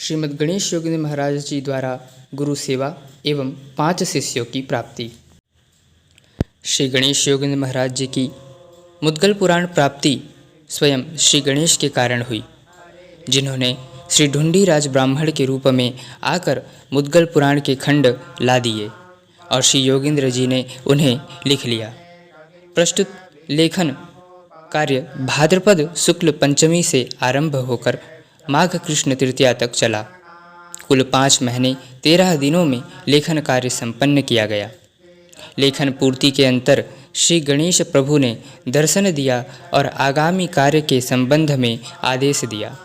श्रीमद् गणेश योगेंद्र महाराज जी द्वारा गुरु सेवा एवं 5 शिष्यों की प्राप्ति। श्री गणेश योगेंद्र महाराज जी की मुद्गल पुराण प्राप्ति स्वयं श्री गणेश के कारण हुई, जिन्होंने श्री ढूंढी राज ब्राह्मण के रूप में आकर मुद्गल पुराण के खंड ला दिए और श्री योगेंद्र जी ने उन्हें लिख लिया। प्रस्तुत लेखन कार्य भाद्रपद शुक्ल पंचमी से आरंभ होकर माघ कृष्ण तृतीया तक चला। कुल 5 महीने 13 दिनों में लेखन कार्य संपन्न किया गया। लेखन पूर्ति के अंतर श्री गणेश प्रभु ने दर्शन दिया और आगामी कार्य के संबंध में आदेश दिया।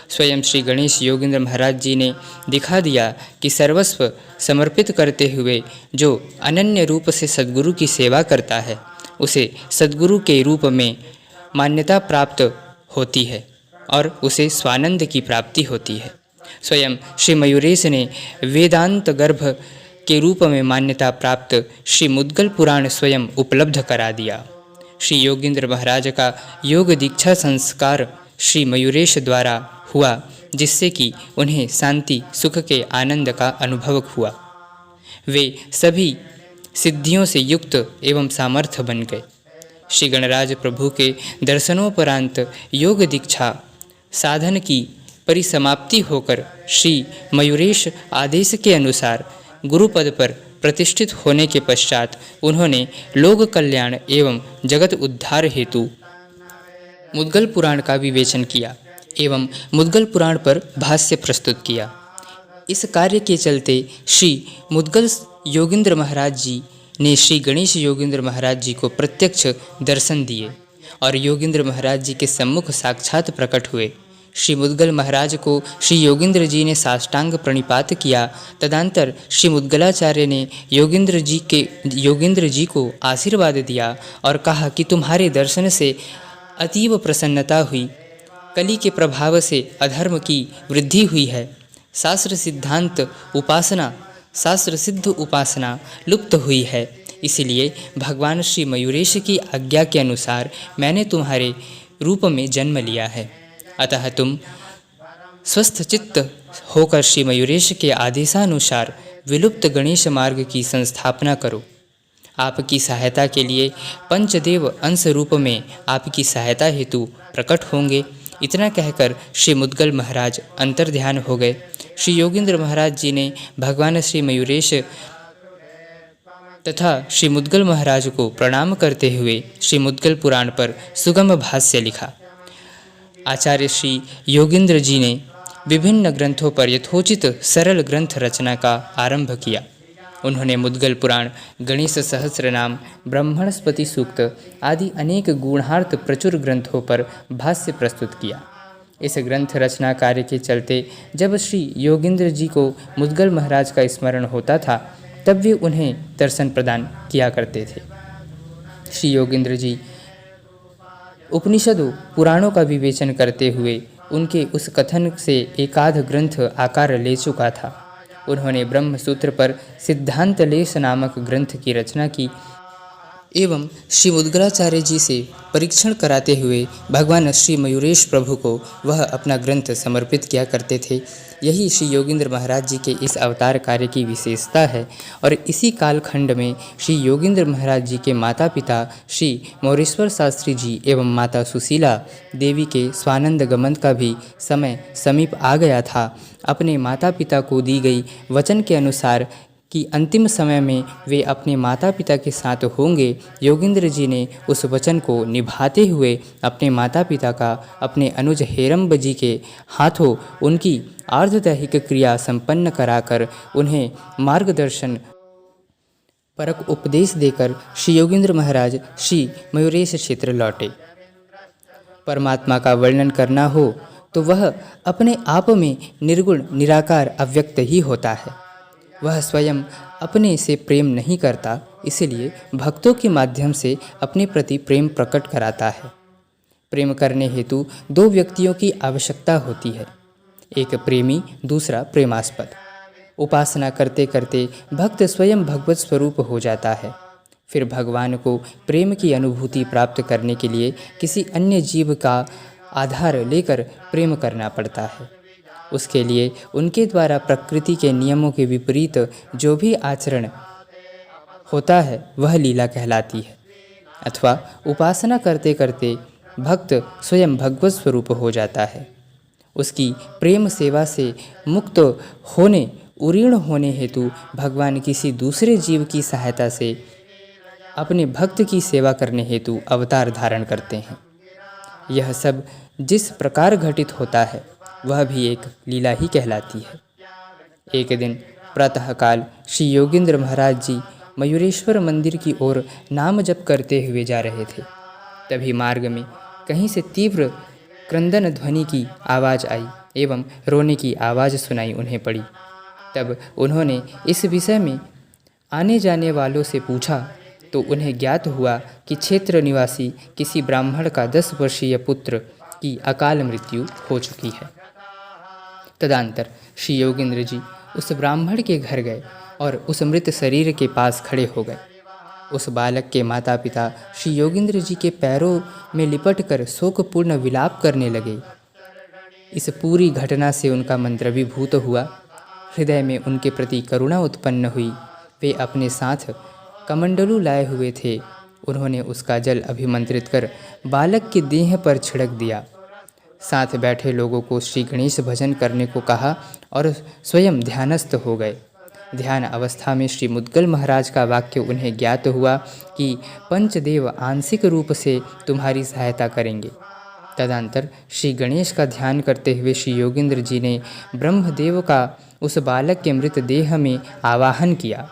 स्वयं श्री गणेश योगेंद्र महाराज जी ने दिखा दिया कि सर्वस्व समर्पित करते हुए जो अनन्य रूप से सद्गुरु की सेवा करता है, उसे सद्गुरु के रूप में मान्यता प्राप्त होती है और उसे स्वानंद की प्राप्ति होती है। स्वयं श्री मयूरेश ने वेदांत गर्भ के रूप में मान्यता प्राप्त श्री मुद्गल पुराण स्वयं उपलब्ध करा दिया। श्री योगेंद्र महाराज का योग दीक्षा संस्कार श्री मयूरेश द्वारा हुआ, जिससे कि उन्हें शांति सुख के आनंद का अनुभव हुआ। वे सभी सिद्धियों से युक्त एवं सामर्थ्य बन गए। श्री गणराज प्रभु के दर्शनोपरांत योग दीक्षा साधन की परिसमाप्ति होकर श्री मयूरेश आदेश के अनुसार गुरुपद पर प्रतिष्ठित होने के पश्चात उन्होंने लोक कल्याण एवं जगत उद्धार हेतु मुद्गल पुराण का विवेचन किया एवं मुद्गल पुराण पर भाष्य प्रस्तुत किया। इस कार्य के चलते श्री मुद्गल योगेंद्र महाराज जी ने श्री गणेश योगेंद्र महाराज जी को प्रत्यक्ष दर्शन दिए और योगेंद्र महाराज जी के सम्मुख साक्षात प्रकट हुए। श्री मुद्गल महाराज को श्री योगेंद्र जी ने साष्टांग प्रणिपात किया। तदंतर श्री मुद्गलाचार्य ने योगेंद्र जी को आशीर्वाद दिया और कहा कि तुम्हारे दर्शन से अतीव प्रसन्नता हुई। कली के प्रभाव से अधर्म की वृद्धि हुई है। शास्त्र सिद्ध उपासना लुप्त हुई है। इसलिए भगवान श्री मयूरेश की आज्ञा के अनुसार मैंने तुम्हारे रूप में जन्म लिया है। अतः तुम स्वस्थ चित्त होकर श्री मयूरेश के आदेशानुसार विलुप्त गणेश मार्ग की संस्थापना करो। आपकी सहायता के लिए पंचदेव अंश रूप में आपकी सहायता हेतु प्रकट होंगे। इतना कहकर श्री मुद्गल महाराज अंतर्ध्यान हो गए। श्री योगेंद्र महाराज जी ने भगवान श्री मयूरेश तथा श्री मुद्गल महाराज को प्रणाम करते हुए श्री मुद्गल पुराण पर सुगम भाष्य लिखा। आचार्य श्री योगेंद्र जी ने विभिन्न ग्रंथों पर यथोचित सरल ग्रंथ रचना का आरंभ किया। उन्होंने मुद्गल पुराण, गणेश सहस्रनाम, ब्रह्मणस्पति सूक्त आदि अनेक गुणार्थ प्रचुर ग्रंथों पर भाष्य प्रस्तुत किया। इस ग्रंथ रचना कार्य के चलते जब श्री योगेंद्र जी को मुद्गल महाराज का स्मरण होता था, तब वे उन्हें दर्शन प्रदान किया करते थे। श्री योगेंद्र जी उपनिषदों पुराणों का विवेचन करते हुए उनके उस कथन से एकाध ग्रंथ आकार ले चुका था। उन्होंने ब्रह्म सूत्र पर सिद्धांत लेश नामक ग्रंथ की रचना की एवं श्री मुद्गलाचार्य जी से परीक्षण कराते हुए भगवान श्री मयूरेश प्रभु को वह अपना ग्रंथ समर्पित किया करते थे। यही श्री योगेंद्र महाराज जी के इस अवतार कार्य की विशेषता है। और इसी कालखंड में श्री योगेंद्र महाराज जी के माता पिता श्री मौरेश्वर शास्त्री जी एवं माता सुशीला देवी के स्वानंद गमन का भी समय समीप आ गया था। अपने माता पिता को दी गई वचन के अनुसार कि अंतिम समय में वे अपने माता पिता के साथ होंगे, योगेंद्र जी ने उस वचन को निभाते हुए अपने माता पिता का अपने अनुज हेरम्ब जी के हाथों उनकी आर्धदैहिक क्रिया संपन्न कराकर उन्हें मार्गदर्शन परक उपदेश देकर श्री योगेंद्र महाराज श्री मयूरेश क्षेत्र लौटे। परमात्मा का वर्णन करना हो तो वह अपने आप में निर्गुण निराकार अव्यक्त ही होता है। वह स्वयं अपने से प्रेम नहीं करता, इसलिए भक्तों के माध्यम से अपने प्रति प्रेम प्रकट कराता है। प्रेम करने हेतु 2 व्यक्तियों की आवश्यकता होती है, एक प्रेमी, दूसरा प्रेमास्पद। उपासना करते करते भक्त स्वयं भगवत स्वरूप हो जाता है। फिर भगवान को प्रेम की अनुभूति प्राप्त करने के लिए किसी अन्य जीव का आधार लेकर प्रेम करना पड़ता है। उसके लिए उनके द्वारा प्रकृति के नियमों के विपरीत जो भी आचरण होता है वह लीला कहलाती है। अथवा उपासना करते करते भक्त स्वयं भगवत स्वरूप हो जाता है। उसकी प्रेम सेवा से मुक्त होने उरीण होने हेतु भगवान किसी दूसरे जीव की सहायता से अपने भक्त की सेवा करने हेतु अवतार धारण करते हैं। यह सब जिस प्रकार घटित होता है वह भी एक लीला ही कहलाती है। एक दिन प्रातःकाल श्री योगींद्र महाराज जी मयूरेश्वर मंदिर की ओर नाम जप करते हुए जा रहे थे। तभी मार्ग में कहीं से तीव्र क्रंदन ध्वनि की आवाज़ आई एवं रोने की आवाज़ सुनाई उन्हें पड़ी। तब उन्होंने इस विषय में आने जाने वालों से पूछा तो उन्हें ज्ञात हुआ कि क्षेत्र निवासी किसी ब्राह्मण का 10 वर्षीय पुत्र की अकाल मृत्यु हो चुकी है। तदंतर श्री योगींद्र जी उस ब्राह्मण के घर गए और उस मृत शरीर के पास खड़े हो गए। उस बालक के माता पिता श्री योगींद्र जी के पैरों में लिपटकर शोकपूर्ण विलाप करने लगे। इस पूरी घटना से उनका मन द्रवीभूत हुआ, हृदय में उनके प्रति करुणा उत्पन्न हुई। वे अपने साथ कमंडलू लाए हुए थे। उन्होंने उसका जल अभिमंत्रित कर बालक की देह पर छिड़क दिया। साथ बैठे लोगों को श्री गणेश भजन करने को कहा और स्वयं ध्यानस्थ हो गए। ध्यान अवस्था में श्री मुद्गल महाराज का वाक्य उन्हें ज्ञात हुआ कि पंचदेव आंशिक रूप से तुम्हारी सहायता करेंगे। तदंतर श्री गणेश का ध्यान करते हुए श्री योगींद्र जी ने ब्रह्मदेव का उस बालक के मृत देह में आवाहन किया।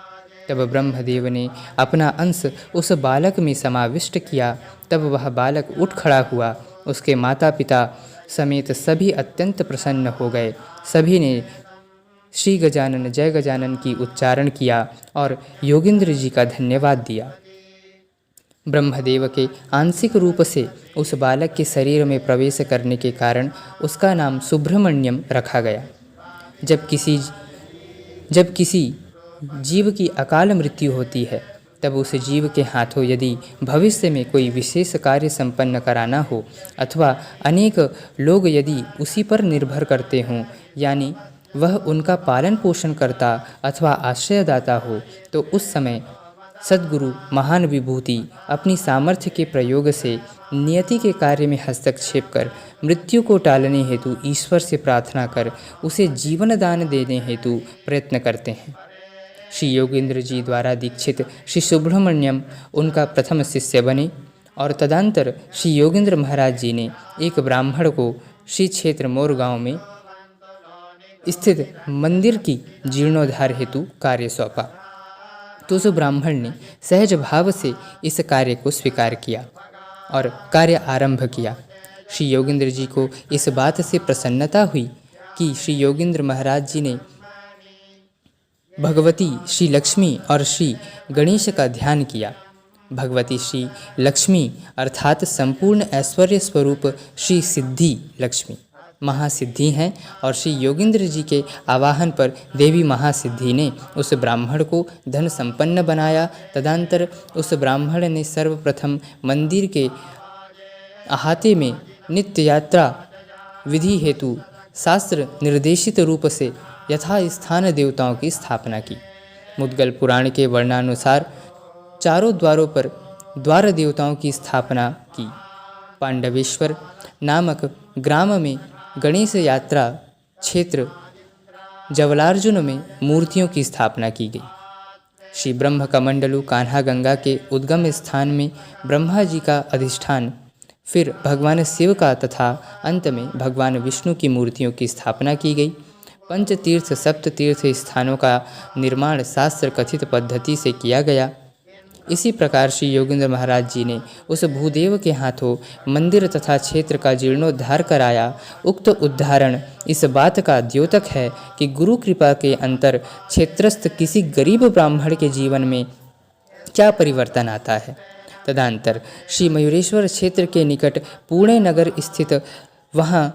तब ब्रह्मदेव ने अपना अंश उस बालक में समाविष्ट किया। तब वह बालक उठ खड़ा हुआ। उसके माता पिता समेत सभी अत्यंत प्रसन्न हो गए। सभी ने श्री गजानन जय गजानन की उच्चारण किया और योगींद्र जी का धन्यवाद दिया। ब्रह्मदेव के आंशिक रूप से उस बालक के शरीर में प्रवेश करने के कारण उसका नाम सुब्रह्मण्यम रखा गया। जब किसी जीव की अकाल मृत्यु होती है तब उस जीव के हाथों यदि भविष्य में कोई विशेष कार्य संपन्न कराना हो अथवा अनेक लोग यदि उसी पर निर्भर करते हों, यानी वह उनका पालन पोषण करता अथवा आश्रयदाता हो, तो उस समय सद्गुरु महान विभूति अपनी सामर्थ्य के प्रयोग से नियति के कार्य में हस्तक्षेप कर मृत्यु को टालने हेतु ईश्वर से प्रार्थना कर उसे जीवन दान देने हेतु प्रयत्न करते हैं। श्री योगींद्र जी द्वारा दीक्षित श्री सुब्रह्मण्यम उनका प्रथम शिष्य बने और तदंतर श्री योगींद्र महाराज जी ने एक ब्राह्मण को श्री क्षेत्र मोर गांव में स्थित मंदिर की जीर्णोद्धार हेतु कार्य सौंपा। तो उस ब्राह्मण ने सहज भाव से इस कार्य को स्वीकार किया और कार्य आरंभ किया। श्री योगींद्र जी को इस बात से प्रसन्नता हुई कि श्री योगींद्र महाराज जी ने भगवती श्री लक्ष्मी और श्री गणेश का ध्यान किया। भगवती श्री लक्ष्मी अर्थात संपूर्ण ऐश्वर्य स्वरूप श्री सिद्धि लक्ष्मी महासिद्धि हैं और श्री योगींद्र जी के आवाहन पर देवी महासिद्धि ने उस ब्राह्मण को धन संपन्न बनाया। तदंतर उस ब्राह्मण ने सर्वप्रथम मंदिर के अहाते में नित्य यात्रा विधि हेतु शास्त्र निर्देशित रूप से यथा स्थान देवताओं की स्थापना की। मुद्गल पुराण के वर्णानुसार चारों द्वारों पर द्वार देवताओं की स्थापना की। पांडवेश्वर नामक ग्राम में गणेश यात्रा क्षेत्र जवलार्जुन में मूर्तियों की स्थापना की गई। श्री ब्रह्म कमंडलू कान्हा गंगा के उद्गम स्थान में ब्रह्मा जी का अधिष्ठान, फिर भगवान शिव का तथा अंत में भगवान विष्णु की मूर्तियों की स्थापना की गई। पंचतीर्थ सप्ततीर्थ स्थानों का निर्माण शास्त्र कथित पद्धति से किया गया। इसी प्रकार श्री योगींद्र महाराज जी ने उस भूदेव के हाथों मंदिर तथा क्षेत्र का जीर्णोद्धार कराया। उक्त उद्धारण इस बात का द्योतक है कि गुरु कृपा के अंतर क्षेत्रस्थ किसी गरीब ब्राह्मण के जीवन में क्या परिवर्तन आता है। तदंतर श्री मयूरेश्वर क्षेत्र के निकट पुणे नगर स्थित वहाँ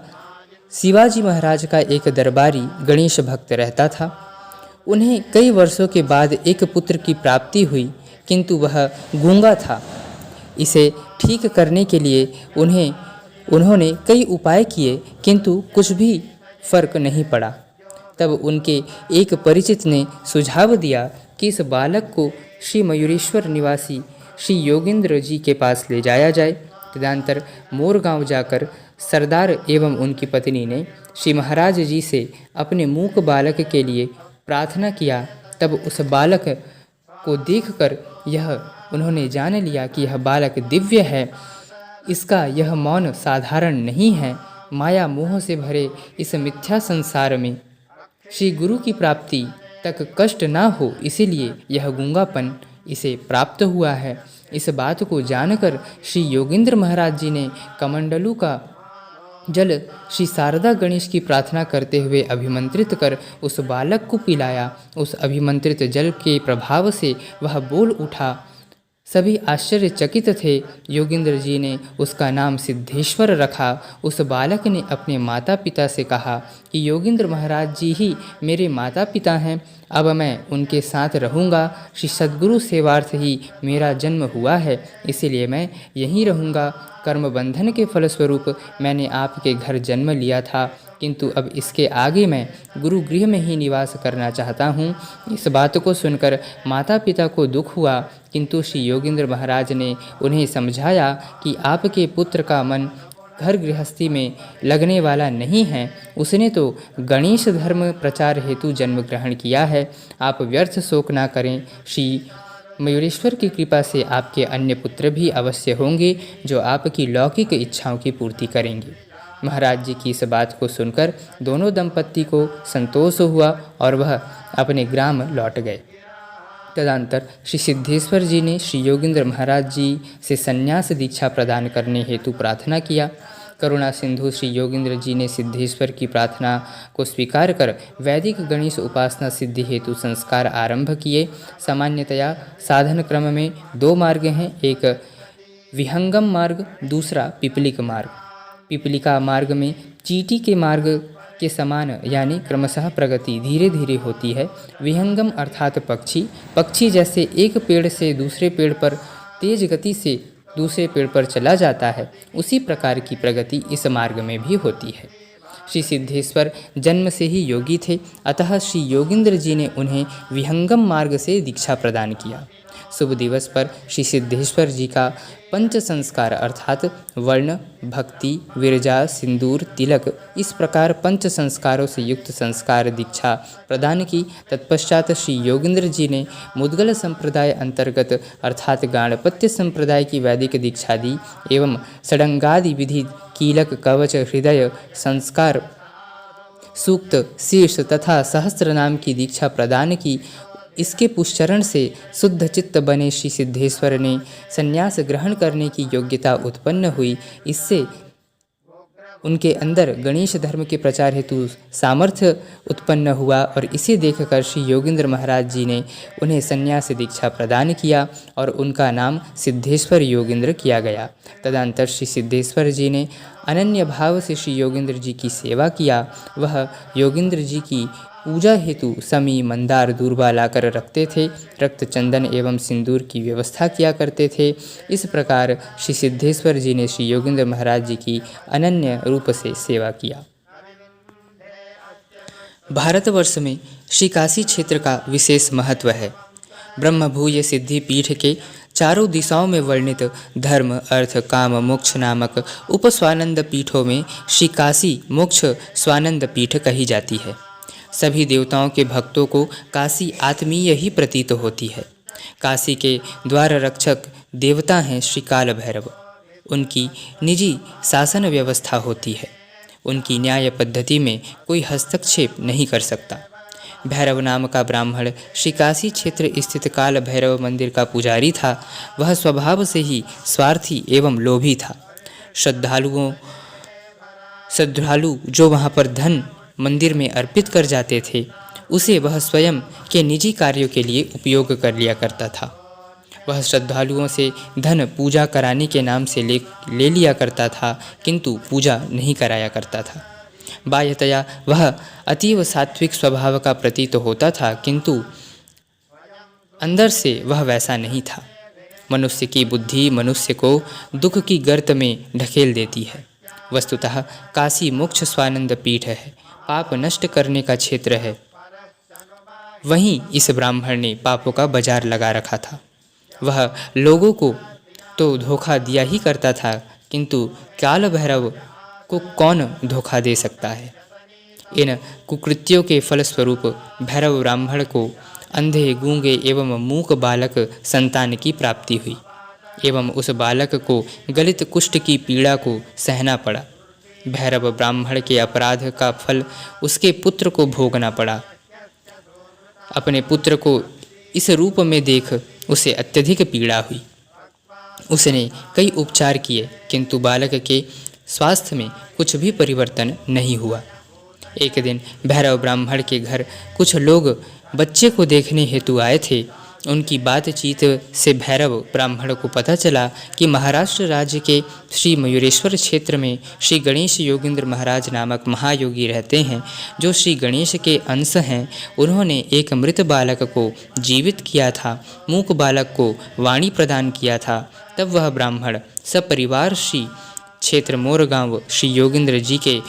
शिवाजी महाराज का एक दरबारी गणेश भक्त रहता था। उन्हें कई वर्षों के बाद एक पुत्र की प्राप्ति हुई, किंतु वह गूंगा था। इसे ठीक करने के लिए उन्होंने कई उपाय किए, किंतु कुछ भी फर्क नहीं पड़ा। तब उनके एक परिचित ने सुझाव दिया कि इस बालक को श्री मयूरेश्वर निवासी श्री योगेंद्र जी के पास ले जाया जाए। तदनंतर मोरगांव जाकर सरदार एवं उनकी पत्नी ने श्री महाराज जी से अपने मूक बालक के लिए प्रार्थना किया। तब उस बालक को देखकर यह उन्होंने जान लिया कि यह बालक दिव्य है, इसका यह मौन साधारण नहीं है। माया मोह से भरे इस मिथ्या संसार में श्री गुरु की प्राप्ति तक कष्ट ना हो, इसीलिए यह गूंगापन इसे प्राप्त हुआ है। इस बात को जानकर श्री योगेंद्र महाराज जी ने कमंडलू का जल श्री शारदा गणेश की प्रार्थना करते हुए अभिमंत्रित कर उस बालक को पिलाया। उस अभिमंत्रित जल के प्रभाव से वह बोल उठा। सभी आश्चर्यचकित थे। योगेंद्र जी ने उसका नाम सिद्धेश्वर रखा। उस बालक ने अपने माता पिता से कहा कि योगेंद्र महाराज जी ही मेरे माता पिता हैं, अब मैं उनके साथ रहूँगा। श्री सद्गुरु सेवार्थ ही मेरा जन्म हुआ है, इसीलिए मैं यहीं रहूँगा। कर्म बंधन के फलस्वरूप मैंने आपके घर जन्म लिया था, किंतु अब इसके आगे मैं गुरु गृह में ही निवास करना चाहता हूँ। इस बात को सुनकर माता पिता को दुख हुआ, किंतु श्री योगेंद्र महाराज ने उन्हें समझाया कि आपके पुत्र का मन घर गृहस्थी में लगने वाला नहीं है। उसने तो गणेश धर्म प्रचार हेतु जन्म ग्रहण किया है। आप व्यर्थ शोक ना करें। श्री मयूरेश्वर की कृपा से आपके अन्य पुत्र भी अवश्य होंगे जो आपकी लौकिक इच्छाओं की पूर्ति करेंगे। महाराज जी की इस बात को सुनकर दोनों दंपत्ति को संतोष हुआ और वह अपने ग्राम लौट गए। तदनंतर श्री सिद्धेश्वर जी ने श्री योगेंद्र महाराज जी से संन्यास दीक्षा प्रदान करने हेतु प्रार्थना किया। करुणा सिंधु श्री योगेंद्र जी ने सिद्धेश्वर की प्रार्थना को स्वीकार कर वैदिक गणेश उपासना सिद्धि हेतु संस्कार आरंभ किए। सामान्यतया साधन क्रम में 2 मार्ग हैं, एक विहंगम मार्ग, दूसरा पिपलिक मार्ग। पिपलिका मार्ग में चींटी के मार्ग के समान यानी क्रमशः प्रगति धीरे धीरे होती है। विहंगम अर्थात पक्षी जैसे एक पेड़ से दूसरे पेड़ पर तेज गति से दूसरे पेड़ पर चला जाता है, उसी प्रकार की प्रगति इस मार्ग में भी होती है। श्री सिद्धेश्वर जन्म से ही योगी थे, अतः श्री योगेंद्र जी ने उन्हें विहंगम मार्ग से दीक्षा प्रदान किया। शुभ दिवस पर श्री सिद्धेश्वर जी का पंच संस्कार अर्थात वर्ण, भक्ति, विरजा, सिंदूर, तिलक इस प्रकार पंच संस्कारों से युक्त संस्कार दीक्षा प्रदान की। तत्पश्चात श्री योगेंद्र जी ने मुद्गल संप्रदाय अंतर्गत अर्थात गाणपत्य संप्रदाय की वैदिक दीक्षा दी एवं षडंगादि विधि कीलक, कवच, हृदय संस्कार, सूक्त, शीर्ष तथा सहस्त्र नाम की दीक्षा प्रदान की। इसके पुष्चरण से शुद्ध चित्त बने श्री सिद्धेश्वर ने संन्यास ग्रहण करने की योग्यता उत्पन्न हुई। इससे उनके अंदर गणेश धर्म के प्रचार हेतु सामर्थ्य उत्पन्न हुआ और इसे देखकर श्री योगेंद्र महाराज जी ने उन्हें संन्यास दीक्षा प्रदान किया और उनका नाम सिद्धेश्वर योगेंद्र किया गया। तदनंतर श्री सिद्धेश्वर जी ने अनन्य भाव से श्री योगेंद्र जी की सेवा किया। वह योगेंद्र जी की पूजा हेतु समी, मंदार, दूर्वा लाकर रखते थे। रक्त, चंदन एवं सिंदूर की व्यवस्था किया करते थे। इस प्रकार श्री सिद्धेश्वर जी ने श्री योगेंद्र महाराज जी की अनन्य रूप से सेवा किया। भारतवर्ष में श्री काशी क्षेत्र का विशेष महत्व है। ब्रह्मभूय सिद्धि पीठ के चारों दिशाओं में वर्णित धर्म, अर्थ, काम, मोक्ष नामक उपस्वानंद पीठों में श्री काशी मोक्ष स्वानंद पीठ कही जाती है। सभी देवताओं के भक्तों को काशी आत्मीय ही प्रतीत होती है। काशी के द्वार रक्षक देवता हैं श्री काल भैरव। उनकी निजी शासन व्यवस्था होती है। उनकी न्याय पद्धति में कोई हस्तक्षेप नहीं कर सकता। भैरव नाम का ब्राह्मण श्री काशी क्षेत्र स्थित काल भैरव मंदिर का पुजारी था। वह स्वभाव से ही स्वार्थी एवं लोभी था। श्रद्धालु जो वहाँ पर धन मंदिर में अर्पित कर जाते थे, उसे वह स्वयं के निजी कार्यों के लिए उपयोग कर लिया करता था। वह श्रद्धालुओं से धन पूजा कराने के नाम से ले लिया करता था, किंतु पूजा नहीं कराया करता था। बाह्यतया वह अतीव सात्विक स्वभाव का प्रतीत होता था, किंतु अंदर से वह वैसा नहीं था। मनुष्य की बुद्धि मनुष्य को दुख की गर्त में ढकेल देती है। वस्तुतः काशी मोक्ष स्वानंद पीठ है। पाप नष्ट करने का क्षेत्र है, वहीं इस ब्राह्मण ने पापों का बाजार लगा रखा था। वह लोगों को तो धोखा दिया ही करता था, किंतु काल भैरव को कौन धोखा दे सकता है। इन कुकृत्यों के फलस्वरूप भैरव ब्राह्मण को अंधे, गूंगे एवं मूक बालक संतान की प्राप्ति हुई एवं उस बालक को गलित कुष्ठ की पीड़ा को सहना पड़ा। भैरव ब्राह्मण के अपराध का फल उसके पुत्र को भोगना पड़ा। अपने पुत्र को इस रूप में देख उसे अत्यधिक पीड़ा हुई। उसने कई उपचार किए, किंतु बालक के स्वास्थ्य में कुछ भी परिवर्तन नहीं हुआ। एक दिन भैरव ब्राह्मण के घर कुछ लोग बच्चे को देखने हेतु आए थे। उनकी बातचीत से भैरव ब्राह्मण को पता चला कि महाराष्ट्र राज्य के श्री मयूरेश्वर क्षेत्र में श्री गणेश योगींद्र महाराज नामक महायोगी रहते हैं, जो श्री गणेश के अंश हैं। उन्होंने एक मृत बालक को जीवित किया था, मूक बालक को वाणी प्रदान किया था। तब वह ब्राह्मण सपरिवार श्री क्षेत्र मोरगांव श्री योगींद्र जी के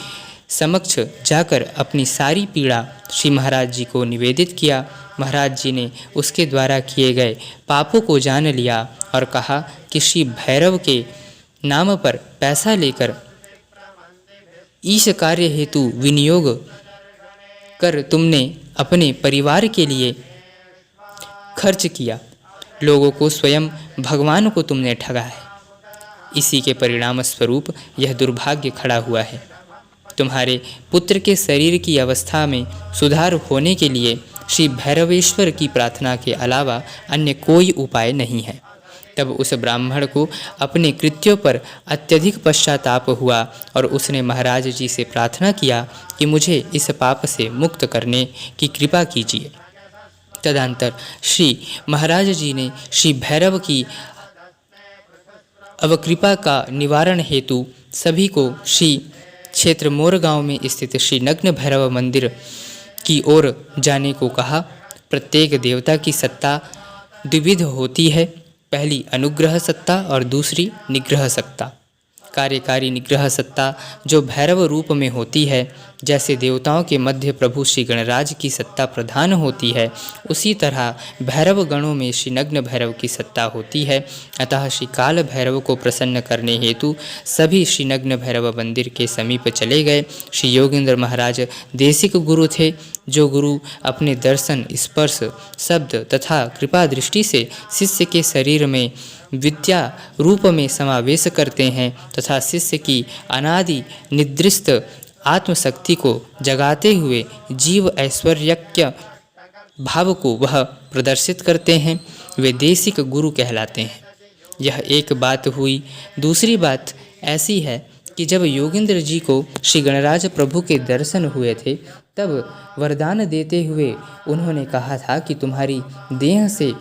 समक्ष जाकर अपनी सारी पीड़ा श्री महाराज जी को निवेदित किया। महाराज जी ने उसके द्वारा किए गए पापों को जान लिया और कहा कि श्री भैरव के नाम पर पैसा लेकर ईश कार्य हेतु विनियोग कर तुमने अपने परिवार के लिए खर्च किया। लोगों को स्वयं भगवान को तुमने ठगा है। इसी के परिणाम स्वरूप यह दुर्भाग्य खड़ा हुआ है। तुम्हारे पुत्र के शरीर की अवस्था में सुधार होने के लिए श्री भैरवेश्वर की प्रार्थना के अलावा अन्य कोई उपाय नहीं है। तब उस ब्राह्मण को अपने कृत्यों पर अत्यधिक पश्चाताप हुआ और उसने महाराज जी से प्रार्थना किया कि मुझे इस पाप से मुक्त करने की कृपा कीजिए। तदंतर श्री महाराज जी ने श्री भैरव की अवकृपा का निवारण हेतु सभी को श्री क्षेत्र मोरगांव में स्थित श्री नग्न भैरव मंदिर की ओर जाने को कहा। प्रत्येक देवता की सत्ता द्विविध होती है, पहली अनुग्रह सत्ता और दूसरी निग्रह सत्ता। कार्यकारी निग्रह सत्ता जो भैरव रूप में होती है, जैसे देवताओं के मध्य प्रभु श्री गणराज की सत्ता प्रधान होती है, उसी तरह भैरव गणों में श्री नग्न भैरव की सत्ता होती है। अतः श्री काल भैरव को प्रसन्न करने हेतु सभी श्री नग्न भैरव मंदिर के समीप चले गए। श्री योगींद्र महाराज देसिक गुरु थे, जो गुरु अपने दर्शन, स्पर्श, शब्द तथा कृपा दृष्टि से शिष्य के शरीर में विद्या रूप में समावेश करते हैं तथा शिष्य की अनादि निद्रिस्त आत्मशक्ति को जगाते हुए जीव ऐश्वर्यज्ञ भाव को वह प्रदर्शित करते हैं। वे देसिक गुरु कहलाते हैं। यह एक बात हुई। दूसरी बात ऐसी है कि जब योगींद्र जी को श्री गणराज प्रभु के दर्शन हुए थे, तब वरदान देते हुए उन्होंने कहा था कि तुम्हारी देह से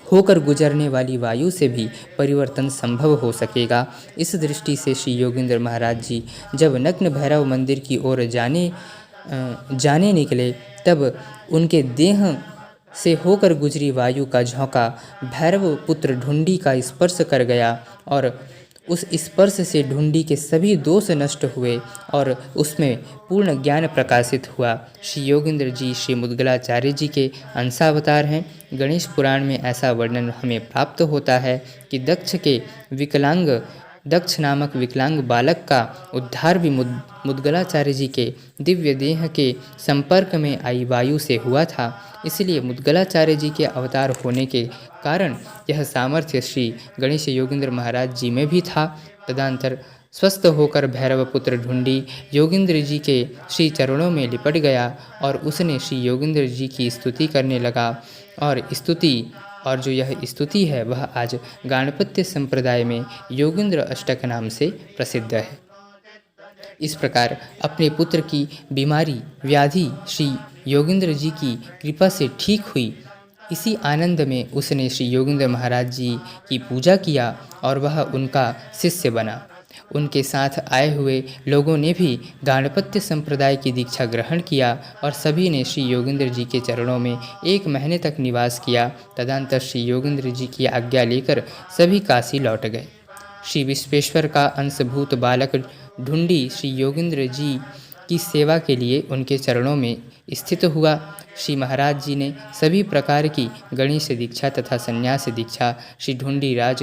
होकर गुजरने वाली वायु से भी परिवर्तन संभव हो सकेगा। इस दृष्टि से श्री योगींद्र महाराज जी जब नग्न भैरव मंदिर की ओर जाने निकले, तब उनके देह से होकर गुजरी वायु का झोंका भैरव पुत्र ढूंढी का स्पर्श कर गया और उस स्पर्श से ढूंढी के सभी दोष नष्ट हुए और उसमें पूर्ण ज्ञान प्रकाशित हुआ। श्री योगींद्र जी श्री मुद्गलाचार्य जी के अंशावतार हैं। गणेश पुराण में ऐसा वर्णन हमें प्राप्त होता है कि दक्ष नामक विकलांग बालक का उद्धार भी मुद्गलाचार्य जी के दिव्य देह के संपर्क में आई वायु से हुआ था। इसलिए मुद्गलाचार्य जी के अवतार होने के कारण यह सामर्थ्य श्री गणेश योगींद्र महाराज जी में भी था। तदंतर स्वस्थ होकर भैरव पुत्र ढूंढी योगींद्र जी के श्री चरणों में लिपट गया और उसने श्री योगींद्र जी की स्तुति करने लगा। और जो यह स्तुति है वह आज गाणपत्य संप्रदाय में योगींद्र अष्टक नाम से प्रसिद्ध है। इस प्रकार अपने पुत्र की बीमारी व्याधि श्री योगींद्र जी की कृपा से ठीक हुई। इसी आनंद में उसने श्री योगींद्र महाराज जी की पूजा किया और वह उनका शिष्य बना। उनके साथ आए हुए लोगों ने भी गाणपत्य संप्रदाय की दीक्षा ग्रहण किया और सभी ने श्री योगींद्र जी के चरणों में 1 महीने तक निवास किया। तदंतर श्री योगींद्र जी की आज्ञा लेकर सभी काशी लौट गए। श्री विश्वेश्वर का अंशभूत बालक ढूंढी श्री योगींद्र जी की सेवा के लिए उनके चरणों में स्थित हुआ। श्री महाराज जी ने सभी प्रकार की गणेश दीक्षा तथा संन्यास दीक्षा श्री ढूंढीराज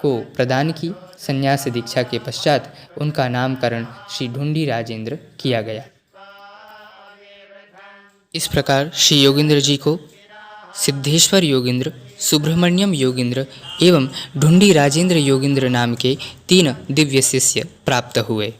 को प्रदान की। संन्यास दीक्षा के पश्चात उनका नामकरण श्री ढूंढीराजेंद्र किया गया। इस प्रकार श्री योगेंद्र जी को सिद्धेश्वर योगेंद्र, सुब्रह्मण्यम योगेंद्र एवं ढूंढीराजेंद्र योगेंद्र नाम के 3 दिव्य शिष्य प्राप्त हुए।